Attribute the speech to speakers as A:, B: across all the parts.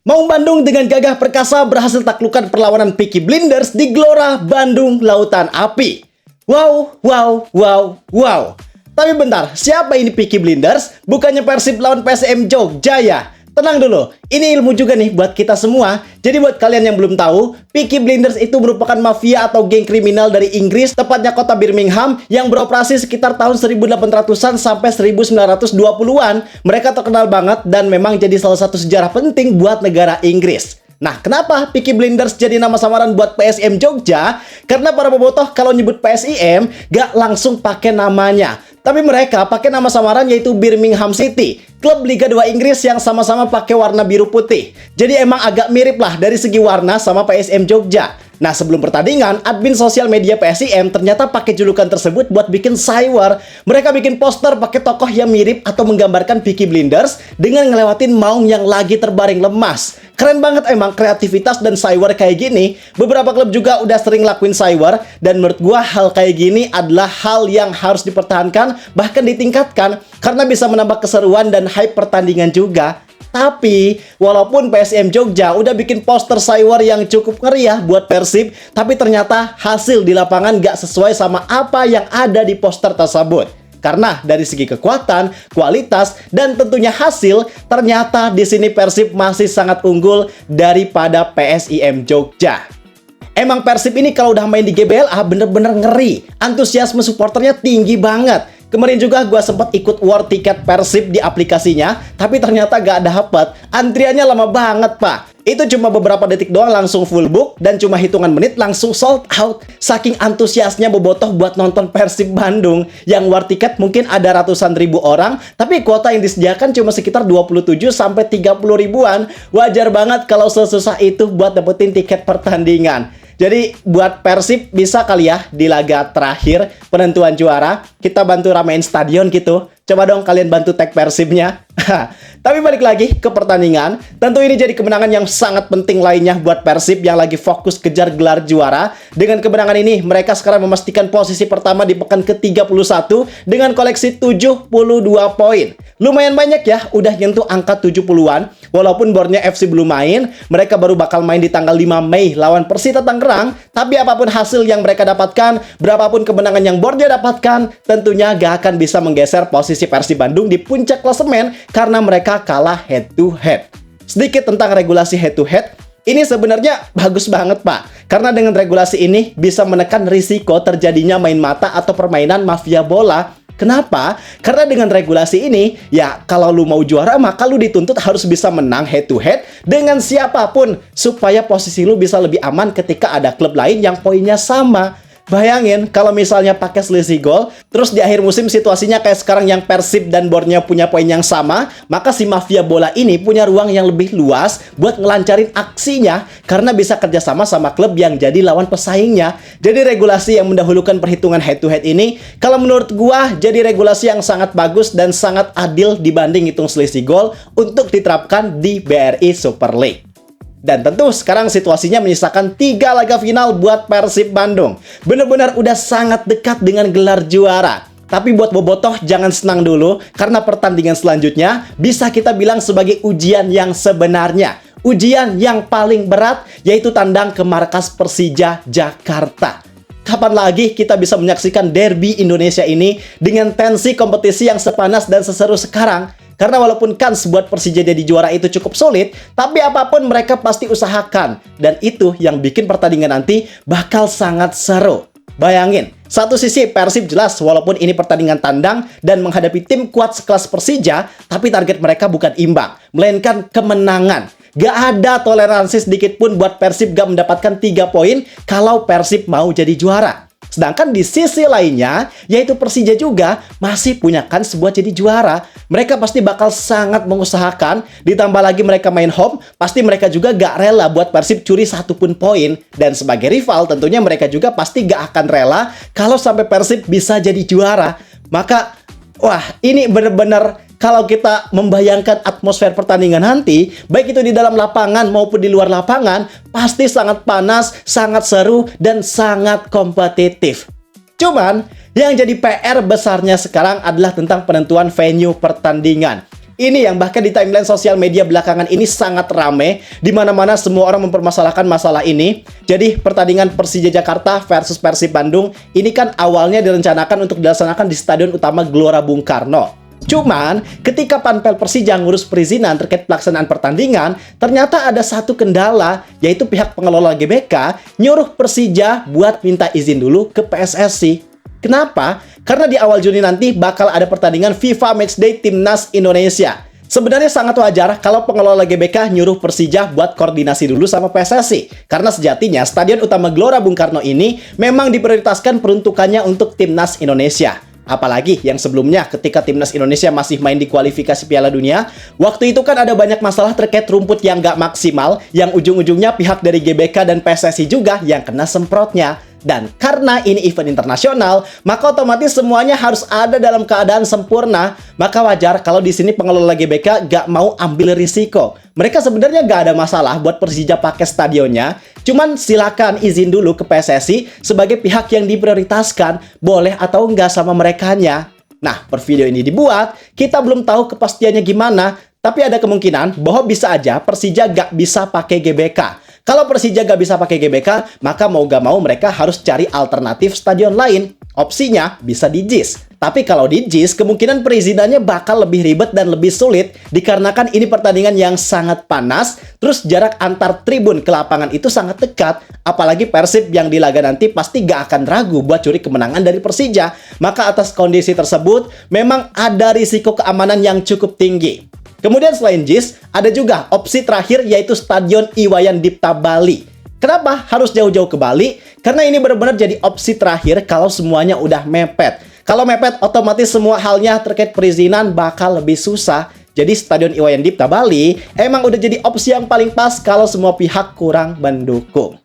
A: Maung Bandung dengan gagah perkasa berhasil taklukkan perlawanan Peaky Blinders di Gelora Bandung Lautan Api. Wow, wow, wow, wow. Tapi bentar, siapa ini Peaky Blinders? Bukannya Persib lawan PSM Jogja ya? Tenang dulu, ini ilmu juga nih buat kita semua. Jadi buat kalian yang belum tahu, Peaky Blinders itu merupakan mafia atau geng kriminal dari Inggris, tepatnya kota Birmingham, yang beroperasi sekitar tahun 1800-an sampai 1920-an. Mereka terkenal banget dan memang jadi salah satu sejarah penting buat negara Inggris. Nah, kenapa Peaky Blinders jadi nama samaran buat PSM Jogja? Karena para bobotoh kalau nyebut PSIM gak langsung pakai namanya. Tapi mereka pakai nama samaran yaitu Birmingham City, klub Liga 2 Inggris yang sama-sama pakai warna biru putih. Jadi emang agak mirip lah dari segi warna sama PSM Jogja. Nah, sebelum pertandingan, admin sosial media PSIM ternyata pakai julukan tersebut buat bikin cyber. Mereka bikin poster pakai tokoh yang mirip atau menggambarkan Peaky Blinders dengan ngelewatin maung yang lagi terbaring lemas. Keren banget emang kreativitas dan cyber kayak gini. Beberapa klub juga udah sering lakuin cyber, dan menurut gua hal kayak gini adalah hal yang harus dipertahankan, bahkan ditingkatkan, karena bisa menambah keseruan dan hype pertandingan juga. Tapi, walaupun PSM Jogja udah bikin poster cyber yang cukup ngeri ya buat Persib, tapi ternyata hasil di lapangan gak sesuai sama apa yang ada di poster tersebut. Karena dari segi kekuatan, kualitas, dan tentunya hasil, ternyata di sini Persib masih sangat unggul daripada PSIM Jogja. Emang Persib ini kalau udah main di GBLA bener-bener ngeri. Antusiasme supporternya tinggi banget. Kemarin juga gue sempat ikut war tiket Persib di aplikasinya, tapi ternyata gak dapet. Antriannya lama banget, Pak. Itu cuma beberapa detik doang langsung full book, dan cuma hitungan menit langsung sold out. Saking antusiasnya bobotoh buat nonton Persib Bandung. Yang war tiket mungkin ada ratusan ribu orang, tapi kuota yang disediakan cuma sekitar 27 sampai 30 ribuan. Wajar banget kalau sesusah itu buat dapetin tiket pertandingan. Jadi buat Persib bisa kali ya di laga terakhir penentuan juara kita bantu ramein stadion gitu. Coba dong kalian bantu tag Persibnya. Tapi balik lagi ke pertandingan, tentu ini jadi kemenangan yang sangat penting lainnya buat Persib yang lagi fokus kejar gelar juara. Dengan kemenangan ini, mereka sekarang memastikan posisi pertama di pekan ke-31 dengan koleksi 72 poin. Lumayan banyak ya, udah nyentuh angka 70-an. Walaupun Borneo FC belum main, mereka baru bakal main di tanggal 5 Mei lawan Persita Tangerang. Tapi apapun hasil yang mereka dapatkan, berapapun kemenangan yang Borneo dapatkan, tentunya gak akan bisa menggeser posisi Persib Bandung di puncak klasemen karena mereka kalah head to head. Sedikit tentang regulasi head to head, ini sebenarnya bagus banget, Pak. Karena dengan regulasi ini bisa menekan risiko terjadinya main mata atau permainan mafia bola. Kenapa? Karena dengan regulasi ini, ya kalau lu mau juara maka lu dituntut harus bisa menang head to head dengan siapapun supaya posisi lu bisa lebih aman ketika ada klub lain yang poinnya sama. Bayangin kalau misalnya pakai selisih gol, terus di akhir musim situasinya kayak sekarang yang Persib dan Borneo punya poin yang sama, maka si mafia bola ini punya ruang yang lebih luas buat ngelancarin aksinya karena bisa kerjasama sama klub yang jadi lawan pesaingnya. Jadi regulasi yang mendahulukan perhitungan head to head ini, kalau menurut gua jadi regulasi yang sangat bagus dan sangat adil dibanding hitung selisih gol untuk diterapkan di BRI Super League. Dan tentu sekarang situasinya menyisakan 3 laga final buat Persib Bandung. Bener-bener udah sangat dekat dengan gelar juara. Tapi buat bobotoh jangan senang dulu, karena pertandingan selanjutnya bisa kita bilang sebagai ujian yang sebenarnya. Ujian yang paling berat yaitu tandang ke markas Persija Jakarta. Kapan lagi kita bisa menyaksikan derby Indonesia ini dengan tensi kompetisi yang sepanas dan seseru sekarang? Karena walaupun kans buat Persija jadi juara itu cukup sulit, tapi apapun mereka pasti usahakan. Dan itu yang bikin pertandingan nanti bakal sangat seru. Bayangin, satu sisi Persib jelas walaupun ini pertandingan tandang dan menghadapi tim kuat sekelas Persija, tapi target mereka bukan imbang, melainkan kemenangan. Gak ada toleransi sedikit pun buat Persib gak mendapatkan 3 poin kalau Persib mau jadi juara. Sedangkan di sisi lainnya, yaitu Persija juga masih punya kans buat jadi juara. Mereka pasti bakal sangat mengusahakan, ditambah lagi mereka main home, pasti mereka juga gak rela buat Persib curi 1 pun poin. Dan sebagai rival, tentunya mereka juga pasti gak akan rela kalau sampai Persib bisa jadi juara. Maka, wah, ini bener-bener kalau kita membayangkan atmosfer pertandingan nanti, baik itu di dalam lapangan maupun di luar lapangan, pasti sangat panas, sangat seru, dan sangat kompetitif. Cuman, yang jadi PR besarnya sekarang adalah tentang penentuan venue pertandingan. Ini yang bahkan di timeline sosial media belakangan ini sangat rame, di mana-mana semua orang mempermasalahkan masalah ini. Jadi pertandingan Persija Jakarta versus Persib Bandung ini kan awalnya direncanakan untuk dilaksanakan di Stadion Utama Gelora Bung Karno. Cuman, ketika Panpel Persija ngurus perizinan terkait pelaksanaan pertandingan, ternyata ada satu kendala, yaitu pihak pengelola GBK nyuruh Persija buat minta izin dulu ke PSSI. Kenapa? Karena di awal Juni nanti bakal ada pertandingan FIFA Matchday Timnas Indonesia. Sebenarnya sangat wajar kalau pengelola GBK nyuruh Persija buat koordinasi dulu sama PSSI. Karena sejatinya Stadion Utama Gelora Bung Karno ini memang diprioritaskan peruntukannya untuk Timnas Indonesia. Apalagi yang sebelumnya ketika Timnas Indonesia masih main di kualifikasi Piala Dunia, waktu itu kan ada banyak masalah terkait rumput yang nggak maksimal, yang ujung-ujungnya pihak dari GBK dan PSSI juga yang kena semprotnya. Dan karena ini event internasional, maka otomatis semuanya harus ada dalam keadaan sempurna. Maka wajar kalau di sini pengelola GBK gak mau ambil risiko. Mereka sebenarnya gak ada masalah buat Persija pakai stadionnya. Cuman silakan izin dulu ke PSSI sebagai pihak yang diprioritaskan, boleh atau enggak sama merekanya. Nah, per video ini dibuat, kita belum tahu kepastiannya gimana, tapi ada kemungkinan bahwa bisa aja Persija gak bisa pakai GBK. Kalau Persija gak bisa pakai GBK, maka mau gak mau mereka harus cari alternatif stadion lain. Opsinya bisa di JIS. Tapi kalau di JIS, kemungkinan perizinannya bakal lebih ribet dan lebih sulit dikarenakan ini pertandingan yang sangat panas, terus jarak antar tribun ke lapangan itu sangat dekat. Apalagi Persib yang di laga nanti pasti gak akan ragu buat curi kemenangan dari Persija. Maka atas kondisi tersebut, memang ada risiko keamanan yang cukup tinggi. Kemudian selain JIS, ada juga opsi terakhir yaitu Stadion Iwayan Dipta Bali. Kenapa harus jauh-jauh ke Bali? Karena ini benar-benar jadi opsi terakhir kalau semuanya udah mepet. Kalau mepet, otomatis semua halnya terkait perizinan bakal lebih susah. Jadi Stadion Iwayan Dipta Bali emang udah jadi opsi yang paling pas kalau semua pihak kurang mendukung.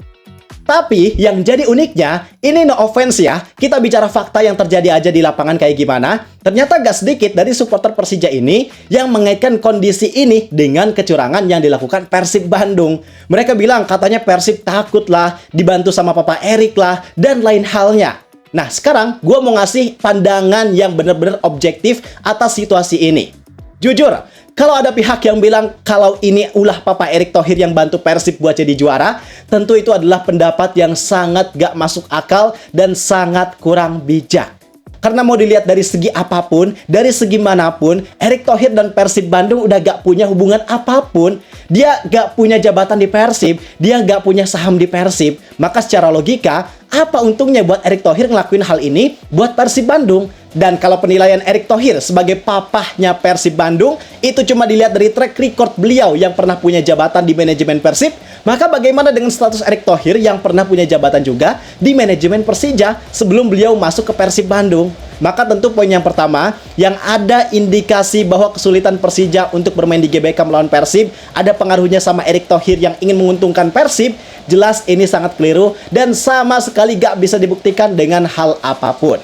A: Tapi yang jadi uniknya, ini no offense ya, kita bicara fakta yang terjadi aja di lapangan kayak gimana. Ternyata gak sedikit dari supporter Persija ini yang mengaitkan kondisi ini dengan kecurangan yang dilakukan Persib Bandung. Mereka bilang katanya Persib takut lah, dibantu sama Papa Erik lah, dan lain halnya. Nah sekarang gue mau ngasih pandangan yang benar-benar objektif atas situasi ini. Jujur, kalau ada pihak yang bilang kalau ini ulah Papa Erick Thohir yang bantu Persib buat jadi juara, tentu itu adalah pendapat yang sangat gak masuk akal dan sangat kurang bijak. Karena mau dilihat dari segi apapun, dari segi manapun, Erick Thohir dan Persib Bandung udah gak punya hubungan apapun. Dia gak punya jabatan di Persib, dia gak punya saham di Persib. Maka secara logika, apa untungnya buat Erick Thohir ngelakuin hal ini buat Persib Bandung? Dan kalau penilaian Erick Thohir sebagai papahnya Persib Bandung itu cuma dilihat dari track record beliau yang pernah punya jabatan di manajemen Persib, maka bagaimana dengan status Erick Thohir yang pernah punya jabatan juga di manajemen Persija sebelum beliau masuk ke Persib Bandung? Maka tentu poin yang pertama, yang ada indikasi bahwa kesulitan Persija untuk bermain di GBK melawan Persib ada pengaruhnya sama Erick Thohir yang ingin menguntungkan Persib, jelas ini sangat keliru dan sama sekali gak bisa dibuktikan dengan hal apapun.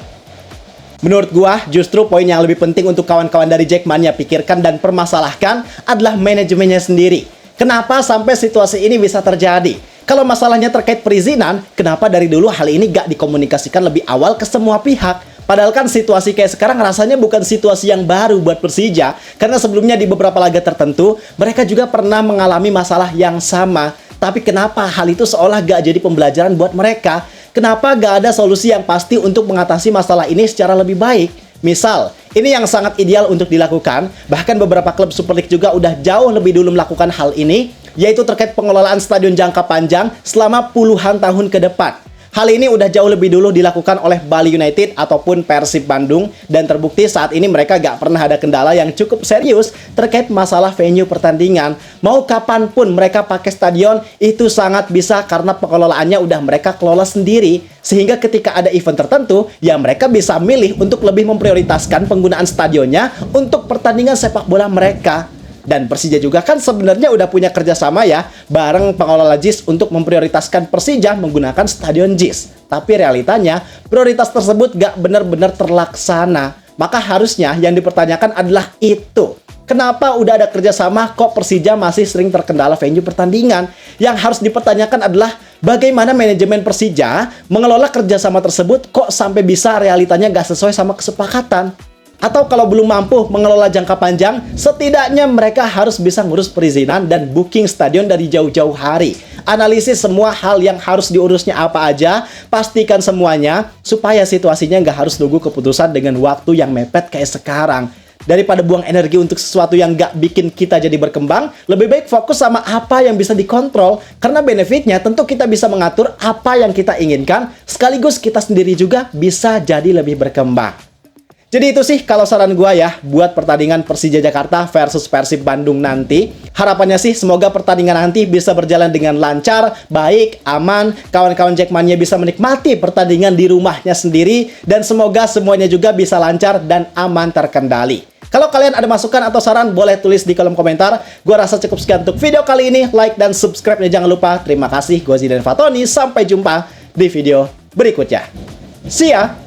A: Menurut gua, justru poin yang lebih penting untuk kawan-kawan dari Jackmania pikirkan dan permasalahkan adalah manajemennya sendiri. Kenapa sampai situasi ini bisa terjadi? Kalau masalahnya terkait perizinan, kenapa dari dulu hal ini gak dikomunikasikan lebih awal ke semua pihak? Padahal kan situasi kayak sekarang rasanya bukan situasi yang baru buat Persija. Karena sebelumnya di beberapa laga tertentu, mereka juga pernah mengalami masalah yang sama. Tapi kenapa hal itu seolah gak jadi pembelajaran buat mereka? Kenapa gak ada solusi yang pasti untuk mengatasi masalah ini secara lebih baik? Misal, ini yang sangat ideal untuk dilakukan, bahkan beberapa klub Super League juga udah jauh lebih dulu melakukan hal ini, yaitu terkait pengelolaan stadion jangka panjang selama puluhan tahun ke depan. Hal ini udah jauh lebih dulu dilakukan oleh Bali United ataupun Persib Bandung, dan terbukti saat ini mereka gak pernah ada kendala yang cukup serius terkait masalah venue pertandingan. Mau kapanpun mereka pakai stadion, itu sangat bisa karena pengelolaannya udah mereka kelola sendiri. Sehingga ketika ada event tertentu, ya mereka bisa milih untuk lebih memprioritaskan penggunaan stadionnya untuk pertandingan sepak bola mereka. Dan Persija juga kan sebenarnya udah punya kerjasama ya bareng pengelola JIS untuk memprioritaskan Persija menggunakan stadion JIS. Tapi realitanya prioritas tersebut gak benar-benar terlaksana. Maka harusnya yang dipertanyakan adalah itu. Kenapa udah ada kerjasama kok Persija masih sering terkendala venue pertandingan? Yang harus dipertanyakan adalah bagaimana manajemen Persija mengelola kerjasama tersebut kok sampai bisa realitanya gak sesuai sama kesepakatan. Atau kalau belum mampu mengelola jangka panjang, setidaknya mereka harus bisa ngurus perizinan dan booking stadion dari jauh-jauh hari. Analisis semua hal yang harus diurusnya apa aja, pastikan semuanya, supaya situasinya nggak harus nunggu keputusan dengan waktu yang mepet kayak sekarang. Daripada buang energi untuk sesuatu yang nggak bikin kita jadi berkembang, lebih baik fokus sama apa yang bisa dikontrol, karena benefitnya tentu kita bisa mengatur apa yang kita inginkan, sekaligus kita sendiri juga bisa jadi lebih berkembang. Jadi itu sih kalau saran gua ya buat pertandingan Persija Jakarta versus Persib Bandung nanti. Harapannya sih semoga pertandingan nanti bisa berjalan dengan lancar, baik, aman, kawan-kawan Jackmania bisa menikmati pertandingan di rumahnya sendiri, dan semoga semuanya juga bisa lancar dan aman terkendali. Kalau kalian ada masukan atau saran, boleh tulis di kolom komentar. Gua rasa cukup sekian untuk video kali ini. Like dan subscribe-nya jangan lupa. Terima kasih, gua Zidan Fatoni. Sampai jumpa di video berikutnya. See ya!